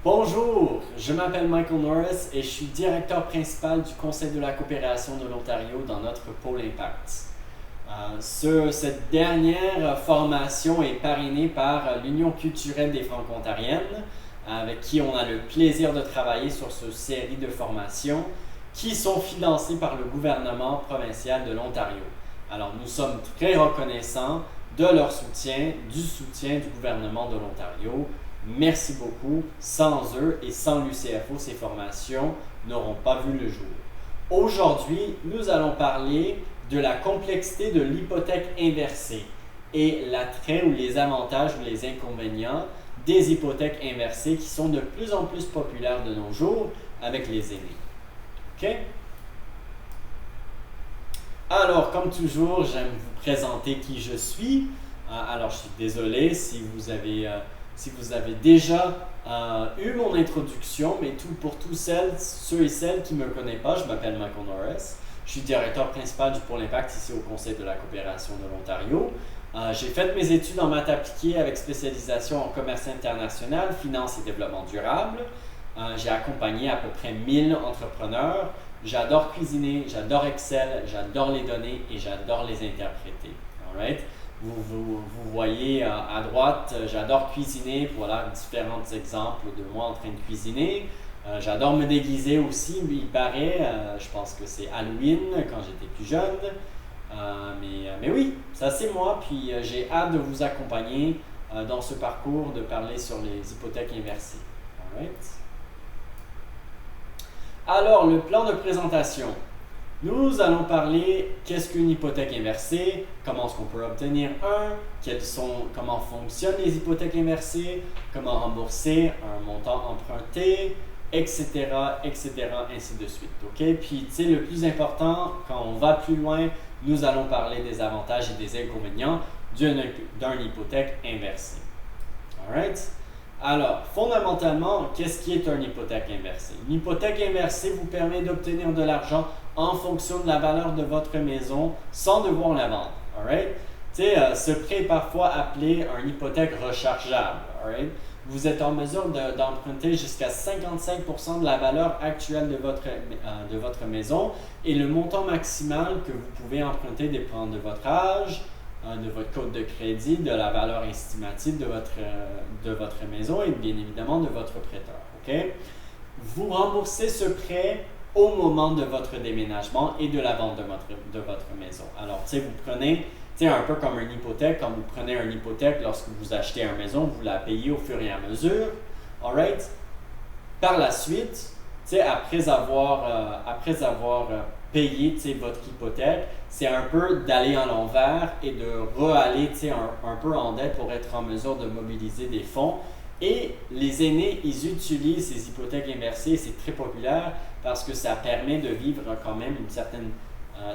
Bonjour, je m'appelle Michael Norris et je suis directeur principal du Conseil de la coopération de l'Ontario dans notre pôle Impact. Cette dernière formation est parrainée par l'Union culturelle des Franco-Ontariennes, avec qui on a le plaisir de travailler sur cette série de formations qui sont financées par le gouvernement provincial de l'Ontario. Alors nous sommes très reconnaissants de leur soutien, du soutien du gouvernement de l'Ontario. Merci beaucoup. Sans eux et sans l'UCFO, ces formations n'auront pas vu le jour. Aujourd'hui, nous allons parler de la complexité de l'hypothèque inversée et l'attrait ou les avantages ou les inconvénients des hypothèques inversées qui sont de plus en plus populaires de nos jours avec les aînés. OK? Alors, comme toujours, j'aime vous présenter qui je suis. Alors, je suis désolé si vous avez déjà eu mon introduction, mais pour tous ceux et celles qui ne me connaissent pas, je m'appelle Michael Norris. Je suis directeur principal du pôle Impact ici au Conseil de la coopération de l'Ontario. J'ai fait mes études en maths appliquées avec spécialisation en commerce international, finance et développement durable. J'ai accompagné à peu près 1000 entrepreneurs. J'adore cuisiner, j'adore Excel, j'adore les données et j'adore les interpréter. All right? Vous voyez à droite, j'adore cuisiner. Voilà différents exemples de moi en train de cuisiner. J'adore me déguiser aussi, il paraît. Je pense que c'est Halloween quand j'étais plus jeune. Mais oui, ça c'est moi. Puis j'ai hâte de vous accompagner dans ce parcours, de parler sur les hypothèques inversées. All right? Alors, le plan de présentation. Nous allons parler qu'est-ce qu'une hypothèque inversée, comment est-ce qu'on peut obtenir comment fonctionnent les hypothèques inversées, comment rembourser un montant emprunté, etc., etc., ainsi de suite. OK? Puis, tu sais, le plus important, quand on va plus loin, nous allons parler des avantages et des inconvénients d'une hypothèque inversée. All right? Alors, fondamentalement, qu'est-ce qui est une hypothèque inversée? Une hypothèque inversée vous permet d'obtenir de l'argent en fonction de la valeur de votre maison sans devoir la vendre. Alright? Tu sais, ce prêt est parfois appelé une hypothèque rechargeable. Alright? Vous êtes en mesure d'emprunter jusqu'à 55% de la valeur actuelle de votre maison et le montant maximal que vous pouvez emprunter dépend de votre âge, de votre code de crédit, de la valeur estimative de votre maison et bien évidemment de votre prêteur. Okay? Vous remboursez ce prêt au moment de votre déménagement et de la vente de votre maison. Alors, tu sais, vous prenez, tu sais, un peu comme une hypothèque, quand vous prenez une hypothèque lorsque vous achetez une maison, vous la payez au fur et à mesure. Alright? Par la suite, tu sais, après avoir payé votre hypothèque, c'est un peu d'aller en l'envers et de re-aller un peu en dette pour être en mesure de mobiliser des fonds. Et les aînés, ils utilisent ces hypothèques inversées, c'est très populaire parce que ça permet de vivre quand même une certaine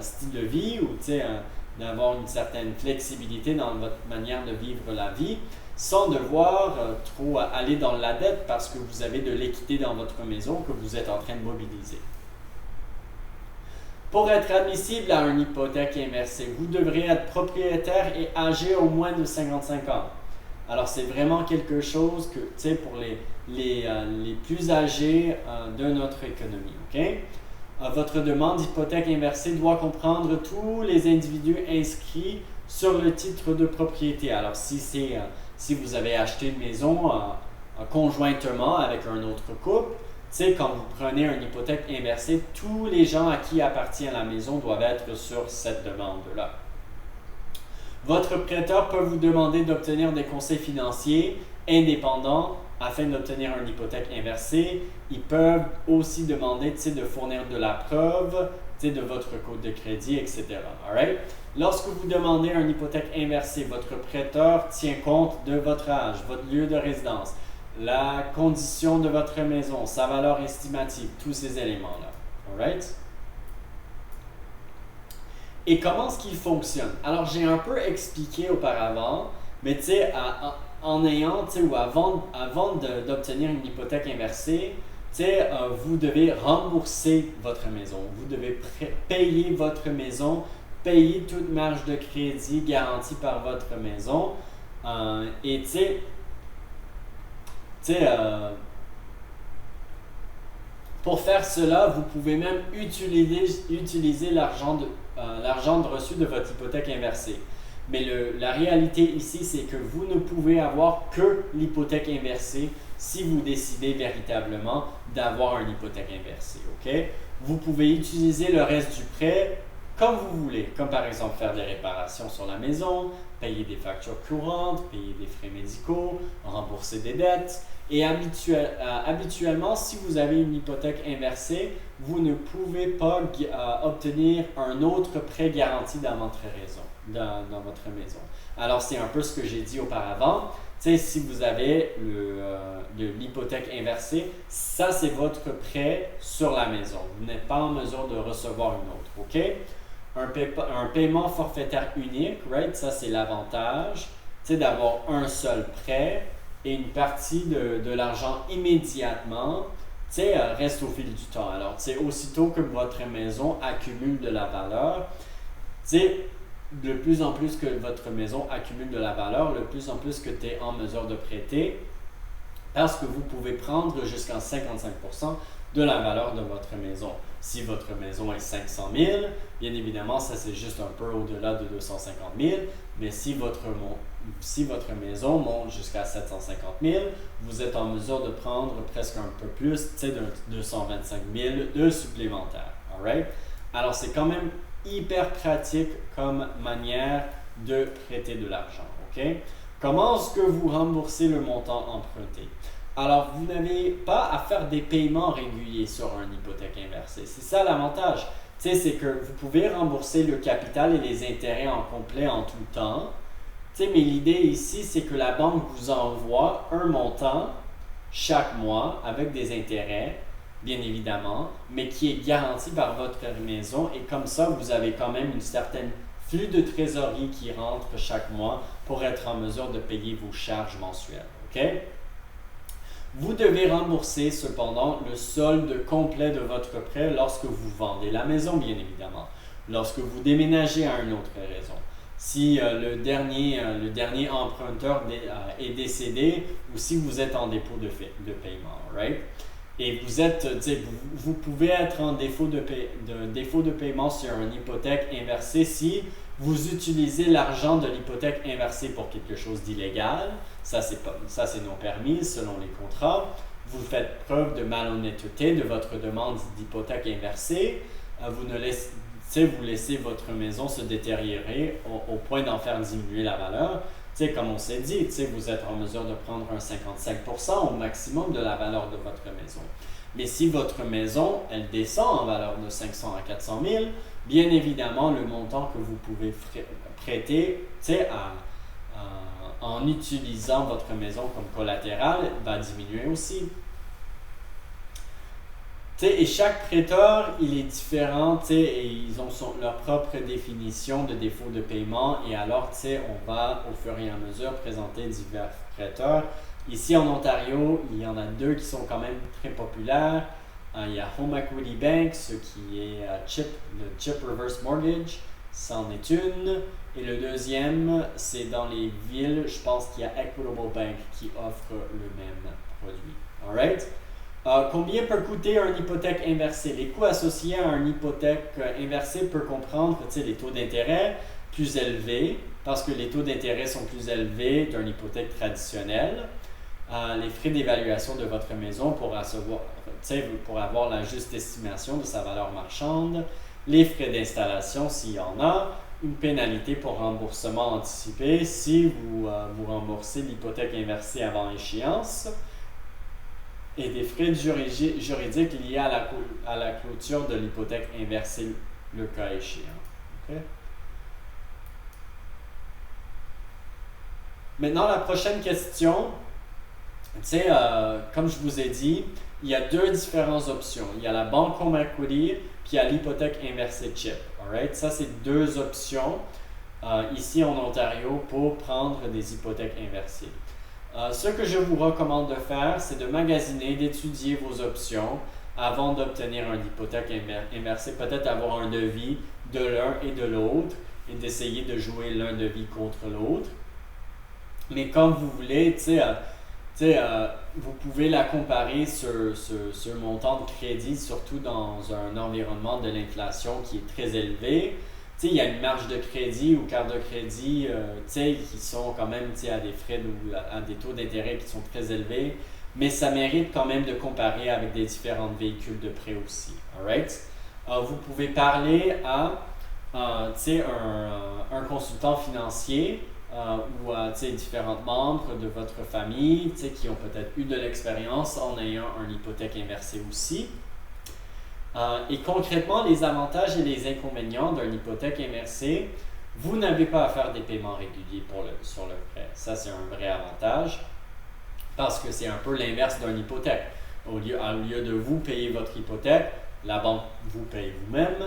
style de vie ou d'avoir une certaine flexibilité dans votre manière de vivre la vie sans devoir trop aller dans la dette parce que vous avez de l'équité dans votre maison que vous êtes en train de mobiliser. Pour être admissible à une hypothèque inversée, vous devrez être propriétaire et âgé au moins de 55 ans. Alors, c'est vraiment quelque chose que, tu sais, pour les plus âgés de notre économie. Okay? Votre demande d'hypothèque inversée doit comprendre tous les individus inscrits sur le titre de propriété. Alors, si vous avez acheté une maison conjointement avec un autre couple, tu sais, quand vous prenez une hypothèque inversée, tous les gens à qui appartient la maison doivent être sur cette demande-là. Votre prêteur peut vous demander d'obtenir des conseils financiers indépendants afin d'obtenir une hypothèque inversée. Ils peuvent aussi demander de fournir de la preuve de votre code de crédit, etc. Alright? Lorsque vous demandez une hypothèque inversée, votre prêteur tient compte de votre âge, votre lieu de résidence, la condition de votre maison, sa valeur estimative, tous ces éléments-là. Alright? Et comment est-ce qu'il fonctionne? Alors, j'ai un peu expliqué auparavant, mais tu sais, en ayant, tu sais, ou avant d'obtenir une hypothèque inversée, tu sais, vous devez rembourser votre maison. Vous devez payer votre maison, payer toute marge de crédit garantie par votre maison. Et tu sais, Pour faire cela, vous pouvez même utiliser l'argent de reçu de votre hypothèque inversée. Mais la réalité ici, c'est que vous ne pouvez avoir que l'hypothèque inversée si vous décidez véritablement d'avoir une hypothèque inversée. Okay? Vous pouvez utiliser le reste du prêt comme vous voulez, comme par exemple faire des réparations sur la maison, payer des factures courantes, payer des frais médicaux, rembourser des dettes. Et habituellement, si vous avez une hypothèque inversée, vous ne pouvez pas obtenir un autre prêt garanti dans votre maison. Alors, c'est un peu ce que j'ai dit auparavant. Tu sais, si vous avez de l'hypothèque inversée, ça, c'est votre prêt sur la maison. Vous n'êtes pas en mesure de recevoir une autre, OK? Un paiement forfaitaire unique, right? Ça, c'est l'avantage, tu sais, d'avoir un seul prêt et une partie de l'argent immédiatement, tu sais, reste au fil du temps. Alors, tu sais, aussitôt que votre maison accumule de la valeur, tu sais, de plus en plus que votre maison accumule de la valeur, de plus en plus que tu es en mesure de prêter, parce que vous pouvez prendre jusqu'à 55% de la valeur de votre maison. Si votre maison est 500 000, bien évidemment, ça c'est juste un peu au-delà de 250 000, mais si votre maison monte jusqu'à 750 000, vous êtes en mesure de prendre presque un peu plus, tu sais, de 225 000 de supplémentaire. Alright? Alors, c'est quand même hyper pratique comme manière de prêter de l'argent. Okay? Comment est-ce que vous remboursez le montant emprunté? Alors, vous n'avez pas à faire des paiements réguliers sur une hypothèque inversée. C'est ça l'avantage. Tu sais, c'est que vous pouvez rembourser le capital et les intérêts en complet en tout temps. Tu sais, mais l'idée ici, c'est que la banque vous envoie un montant chaque mois avec des intérêts, bien évidemment, mais qui est garanti par votre maison. Et comme ça, vous avez quand même une certaine flux de trésorerie qui rentre chaque mois pour être en mesure de payer vos charges mensuelles. OK? Vous devez rembourser cependant le solde complet de votre prêt lorsque vous vendez la maison, bien évidemment. Lorsque vous déménagez à une autre raison. Si le dernier emprunteur est décédé ou si vous êtes en dépôt de paiement, right? Et vous pouvez être en défaut de paiement sur une hypothèque inversée si vous utilisez l'argent de l'hypothèque inversée pour quelque chose d'illégal. Ça, c'est non permis selon les contrats. Vous faites preuve de malhonnêteté de votre demande d'hypothèque inversée. Vous laissez votre maison se détériorer au point d'en faire diminuer la valeur. Comme on s'est dit, vous êtes en mesure de prendre un 55% au maximum de la valeur de votre maison. Mais si votre maison, elle descend en valeur de 500 à 400 000, bien évidemment, le montant que vous pouvez prêter en utilisant votre maison comme collatéral va diminuer aussi. Et chaque prêteur, il est différent, et ils ont leur propre définition de défaut de paiement. Et alors, on va au fur et à mesure présenter divers prêteurs. Ici en Ontario, il y en a deux qui sont quand même très populaires. Il y a Home Equity Bank, ce qui est le Chip Reverse Mortgage, c'en est une. Et le deuxième, c'est dans les villes, je pense qu'il y a Equitable Bank qui offre le même produit. Alright? Combien peut coûter une hypothèque inversée? Les coûts associés à une hypothèque inversée peuvent comprendre les taux d'intérêt plus élevés, parce que les taux d'intérêt sont plus élevés d'une hypothèque traditionnelle. Les frais d'évaluation de votre maison pour avoir la juste estimation de sa valeur marchande, les frais d'installation s'il y en a, une pénalité pour remboursement anticipé si vous remboursez l'hypothèque inversée avant échéance, et des frais juridiques liés à la clôture de l'hypothèque inversée, le cas échéant. Okay? Maintenant, la prochaine question, comme je vous ai dit, il y a deux différentes options. Il y a la banque home equity, puis il y a l'hypothèque inversée chip. Alright? Ça, c'est deux options ici en Ontario pour prendre des hypothèques inversées. Ce que je vous recommande de faire, c'est de magasiner, d'étudier vos options avant d'obtenir une hypothèque inversée. Peut-être avoir un devis de l'un et de l'autre et d'essayer de jouer l'un devis contre l'autre. Mais comme vous voulez, vous pouvez la comparer sur le montant de crédit, surtout dans un environnement de l'inflation qui est très élevé. Il y a une marge de crédit ou carte de crédit qui sont quand même à des frais ou à des taux d'intérêt qui sont très élevés, mais ça mérite quand même de comparer avec des différents véhicules de prêt aussi. Alright? Vous pouvez parler à un consultant financier ou à différents membres de votre famille qui ont peut-être eu de l'expérience en ayant une hypothèque inversée aussi. Et concrètement, les avantages et les inconvénients d'une hypothèque inversée, vous n'avez pas à faire des paiements réguliers sur le prêt. Ça, c'est un vrai avantage parce que c'est un peu l'inverse d'une hypothèque. Au lieu de vous payer votre hypothèque, la banque vous paye vous-même.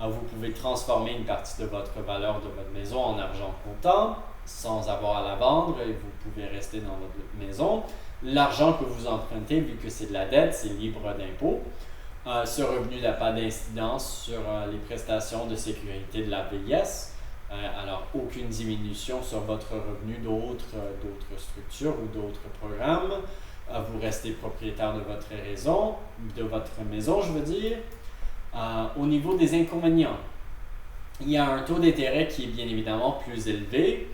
Vous pouvez transformer une partie de votre valeur de votre maison en argent comptant sans avoir à la vendre et vous pouvez rester dans votre maison. L'argent que vous empruntez, vu que c'est de la dette, c'est libre d'impôt. Ce revenu n'a pas d'incidence sur les prestations de sécurité de la vieillesse. Alors, aucune diminution sur votre revenu d'autres structures ou d'autres programmes. Vous restez propriétaire de votre maison, je veux dire. Au niveau des inconvénients, il y a un taux d'intérêt qui est bien évidemment plus élevé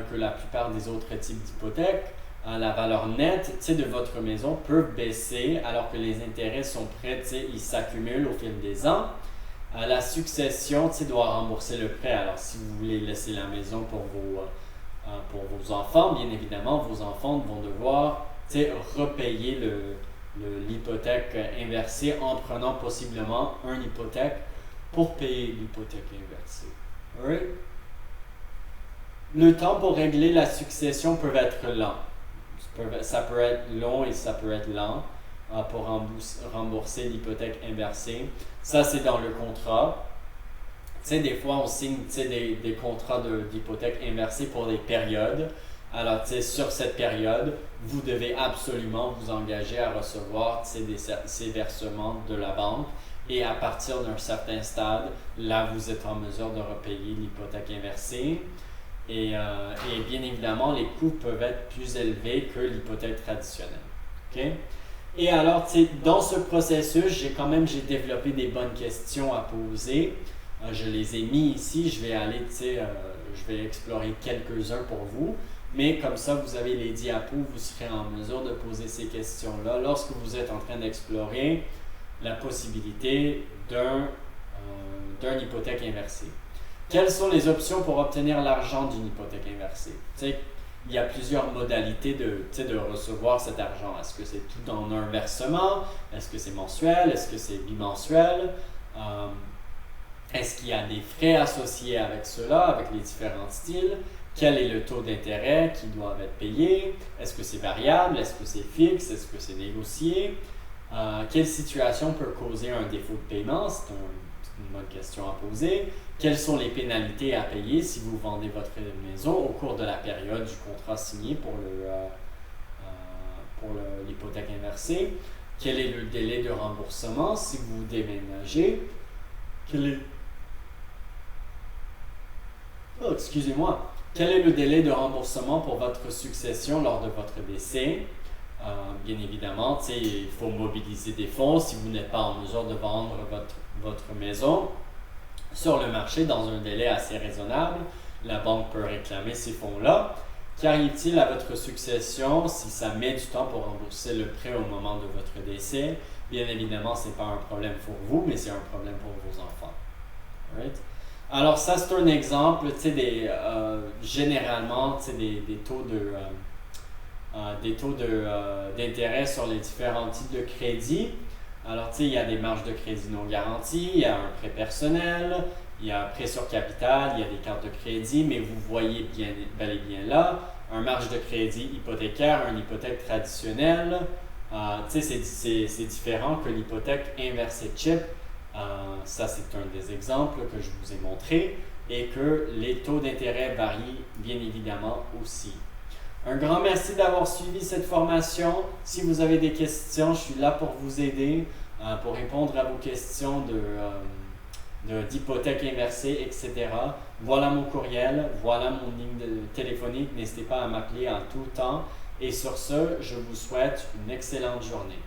que la plupart des autres types d'hypothèques. La valeur nette de votre maison peut baisser alors que les intérêts sont prêts, ils s'accumulent au fil des ans. La succession doit rembourser le prêt. Alors, si vous voulez laisser la maison pour vos enfants, bien évidemment, vos enfants vont devoir repayer l'hypothèque inversée en prenant possiblement une hypothèque pour payer l'hypothèque inversée. Alright? Le temps pour régler la succession peut être lent. Ça peut être long et ça peut être lent pour rembourser l'hypothèque inversée. Ça, c'est dans le contrat. Des fois, on signe des contrats d'hypothèque inversée pour des périodes. Alors, sur cette période, vous devez absolument vous engager à recevoir ces versements de la banque. Et à partir d'un certain stade, là, vous êtes en mesure de repayer l'hypothèque inversée. Et bien évidemment, les coûts peuvent être plus élevés que l'hypothèque traditionnelle. Okay? Et alors, dans ce processus, j'ai développé des bonnes questions à poser. Je les ai mis ici. Je vais explorer quelques-uns pour vous. Mais comme ça, vous avez les diapos, vous serez en mesure de poser ces questions-là lorsque vous êtes en train d'explorer la possibilité d'une hypothèque inversée. Quelles sont les options pour obtenir l'argent d'une hypothèque inversée? Il y a plusieurs modalités de recevoir cet argent. Est-ce que c'est tout en un versement? Est-ce que c'est mensuel? Est-ce que c'est bimensuel? Est-ce qu'il y a des frais associés avec cela, avec les différents styles? Quel est le taux d'intérêt qui doivent être payés? Est-ce que c'est variable? Est-ce que c'est fixe? Est-ce que c'est négocié? Quelle situation peut causer un défaut de paiement? C'est une bonne question à poser. Quelles sont les pénalités à payer si vous vendez votre maison au cours de la période du contrat signé pour l'hypothèque inversée? Quel est le délai de remboursement si vous déménagez? Excusez-moi. Quel est le délai de remboursement pour votre succession lors de votre décès? Bien évidemment, il faut mobiliser des fonds si vous n'êtes pas en mesure de vendre votre maison sur le marché dans un délai assez raisonnable. La banque peut réclamer ces fonds-là. Qu'arrive-t-il à votre succession si ça met du temps pour rembourser le prêt au moment de votre décès? Bien évidemment, ce n'est pas un problème pour vous, mais c'est un problème pour vos enfants. Right? Alors ça, c'est un exemple, généralement, des taux d'intérêt sur les différents types de crédits. Alors, il y a des marges de crédit non garanties, il y a un prêt personnel, il y a un prêt sur capital, il y a des cartes de crédit, mais vous voyez bel et bien là, un marge de crédit hypothécaire, une hypothèque traditionnelle, c'est différent que l'hypothèque inversée chip. Ça, c'est un des exemples que je vous ai montré et que les taux d'intérêt varient bien évidemment aussi. Un grand merci d'avoir suivi cette formation. Si vous avez des questions, je suis là pour vous aider, pour répondre à vos questions d'hypothèque inversée, etc. Voilà mon courriel, voilà mon ligne téléphonique. N'hésitez pas à m'appeler en tout temps Et sur ce, je vous souhaite une excellente journée.